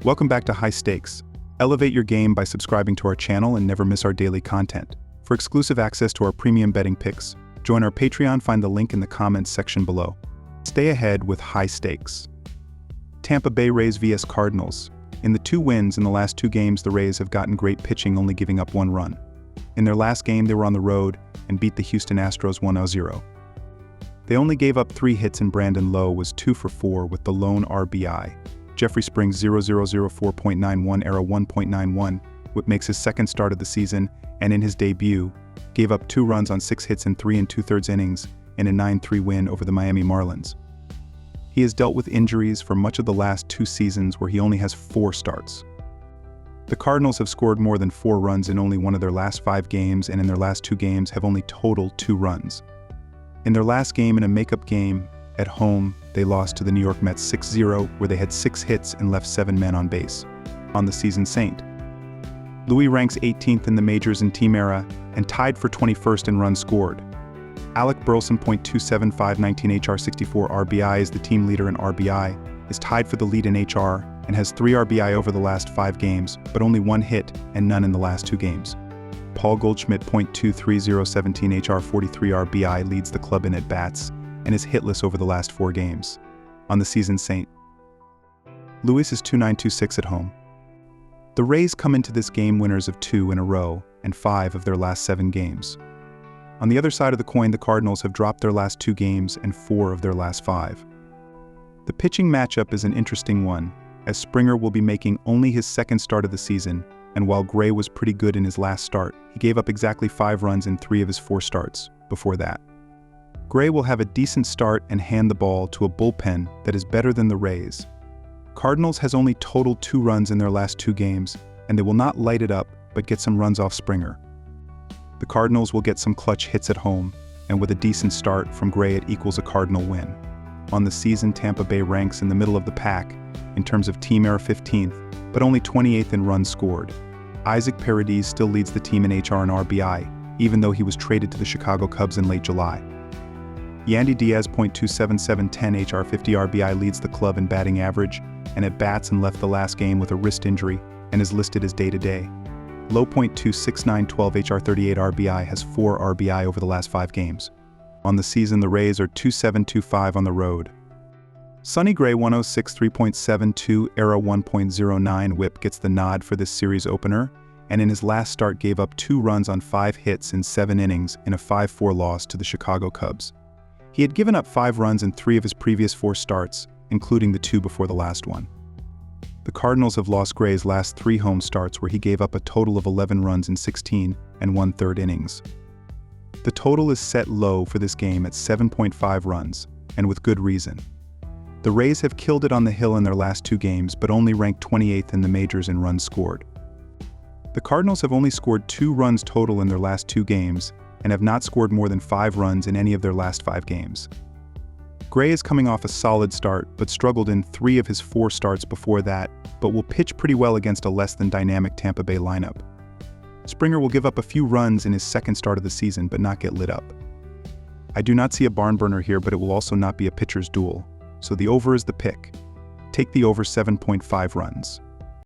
Welcome back to High Stakes. Elevate your game by subscribing to our channel and never miss our daily content. For exclusive access to our premium betting picks, join our Patreon, find the link in the comments section below. Stay ahead with High Stakes. Tampa Bay Rays vs Cardinals. In the 2 wins in the last 2 games, the Rays have gotten great pitching, only giving up 1 run. In their last game, they were on the road and beat the Houston Astros 1-0. They only gave up 3 hits, and Brandon Lowe was 2 for 4 with the lone RBI. Jeffrey Springs 0004.91 era 1.91, which makes his second start of the season, and in his debut, gave up 2 runs on 6 hits in 3 2/3 innings in a 9-3 win over the Miami Marlins. He has dealt with injuries for much of the last 2 seasons, where he only has 4 starts. The Cardinals have scored more than 4 runs in only one of their last 5 games, and in their last 2 games have only totaled 2 runs. In their last game, in a makeup game at home, they lost to the New York Mets 6-0, where they had 6 hits and left 7 men on base. On the season, St. Louis ranks 18th in the majors in team era and tied for 21st in runs scored. Alec Burleson .275 19 HR 64 RBI is the team leader in RBI, is tied for the lead in HR, and has 3 RBI over the last 5 games, but only 1 hit and none in the last 2 games. Paul Goldschmidt .230 17 HR 43 RBI leads the club in at-bats and is hitless over the last 4 games. On the season, St. Louis is 2-9-2-6 at home. The Rays come into this game winners of 2 in a row and 5 of their last 7 games. On the other side of the coin, the Cardinals have dropped their last 2 games and 4 of their last 5. The pitching matchup is an interesting one, as Springer will be making only his second start of the season, and while Gray was pretty good in his last start, he gave up exactly 5 runs in 3 of his 4 starts before that. Gray will have a decent start and hand the ball to a bullpen that is better than the Rays. Cardinals has only totaled 2 runs in their last 2 games, and they will not light it up but get some runs off Springer. The Cardinals will get some clutch hits at home, and with a decent start from Gray, it equals a Cardinal win. On the season, Tampa Bay ranks in the middle of the pack in terms of team era 15th, but only 28th in runs scored. Isaac Paredes still leads the team in HR and RBI, even though he was traded to the Chicago Cubs in late July. Yandy Diaz .277 10 HR 50 RBI leads the club in batting average, and at bats and left the last game with a wrist injury and is listed as day-to-day. Low .269 12 HR 38 RBI has 4 RBI over the last 5 games. On the season, the Rays are 2-7-2-5 on the road. Sonny Gray 106 3.72 era 1.09 whip gets the nod for this series opener, and in his last start gave up 2 runs on 5 hits in 7 innings in a 5-4 loss to the Chicago Cubs. He had given up 5 runs in 3 of his previous 4 starts, including the 2 before the last one. The Cardinals have lost Gray's last 3 home starts, where he gave up a total of 11 runs in 16 and 1/3 innings. The total is set low for this game at 7.5 runs, and with good reason. The Rays have killed it on the hill in their last 2 games, but only ranked 28th in the majors in runs scored. The Cardinals have only scored 2 runs total in their last 2 games, and have not scored more than 5 runs in any of their last 5 games. Gray is coming off a solid start, but struggled in 3 of his 4 starts before that, but will pitch pretty well against a less than dynamic Tampa Bay lineup. Springer will give up a few runs in his second start of the season, but not get lit up. I do not see a barn burner here, but it will also not be a pitcher's duel, so the over is the pick. Take the over 7.5 runs.